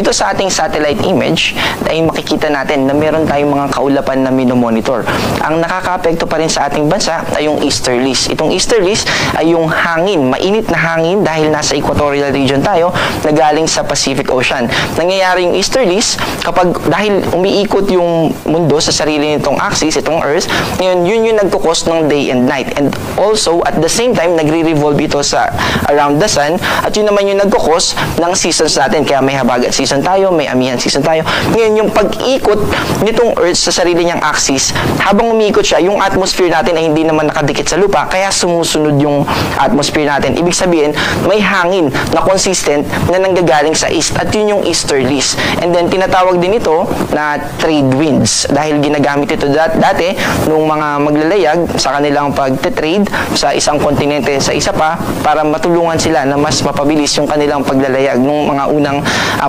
Dito sa ating satellite image ay makikita natin na meron tayong mga kaulapan na minomonitor. Ang nakakaapekto pa rin sa ating bansa ay yung easterlies. Itong easterlies ay yung hangin, mainit na hangin dahil nasa equatorial region tayo na galing sa Pacific Ocean. Nangyayari yung easterlies kapag dahil umiikot yung mundo sa sarili nitong axis, itong Earth, yun yung nagkukos ng day and night. And also, at the same time, nagre-revolve ito sa around the sun at yun naman yung nagkukos ng seasons natin. Kaya may habagat season tayo, may amihan season tayo. Ngayon, yung pag-ikot nitong Earth sa sarili niyang axis, habang umiikot siya, yung atmosphere natin ay hindi naman nakadikit sa lupa, kaya sumusunod yung atmosphere natin. Ibig sabihin, may hangin na consistent na nanggagaling sa east at yun yung easterlies. And then, tinatawag din ito na trade winds dahil ginagamit ito dati nung mga maglalayag sa kanilang pag-trade sa isang kontinente sa isa pa para matulungan sila na mas mapabilis yung kanilang paglalayag nung mga unang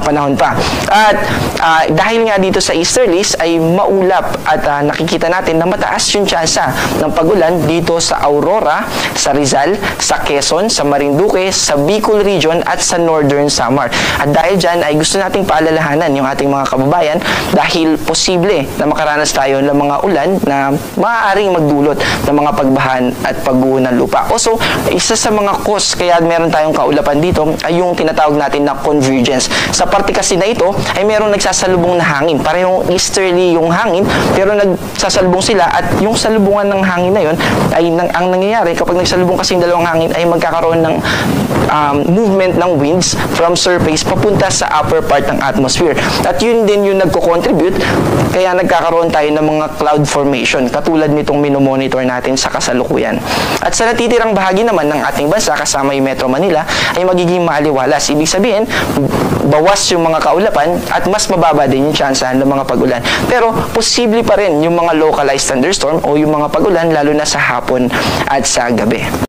panahon pa. At dahil nga dito sa easterlies ay maulap at nakikita natin na mataas yung tsansa ng pag-ulan dito sa Aurora, sa Rizal, sa Quezon, sa Marinduque, sa Bicol region at sa Northern Samar. At dahil dyan ay gusto nating paalalahanan yung ating mga kababayan dahil posible na makaranas tayo ng mga ulan na maaaring magdulot ng mga pagbahan at pagguho ng lupa. Also, isa sa mga cause kaya meron tayong kaulapan dito ay yung tinatawag natin na convergence. Sa parte kasi na ito ay merong nagsasalubong na hangin. Parehong easterly yung hangin pero nagsasalubong sila at yung salubungan ng hangin na yun ay ang nangyayari kapag nagsalubong kasi yung dalawang hangin ay magkakaroon ng movement ng winds from surface papunta sa upper part ng atmosphere. At yun din yung nagko-contribute kaya nagkakaroon tayo ng mga cloud formation katulad nitong minomonitor natin sa kasalukuyan. At sa natitirang bahagi naman ng ating bansa kasama yung Metro Manila ay magiging maaliwalas. Ibig sabihin, bawas yung mga kaulapan at mas mababa din yung tsansa ng mga pag-ulan. Pero posible pa rin yung mga localized thunderstorm o yung mga pag-ulan lalo na sa hapon at sa gabi.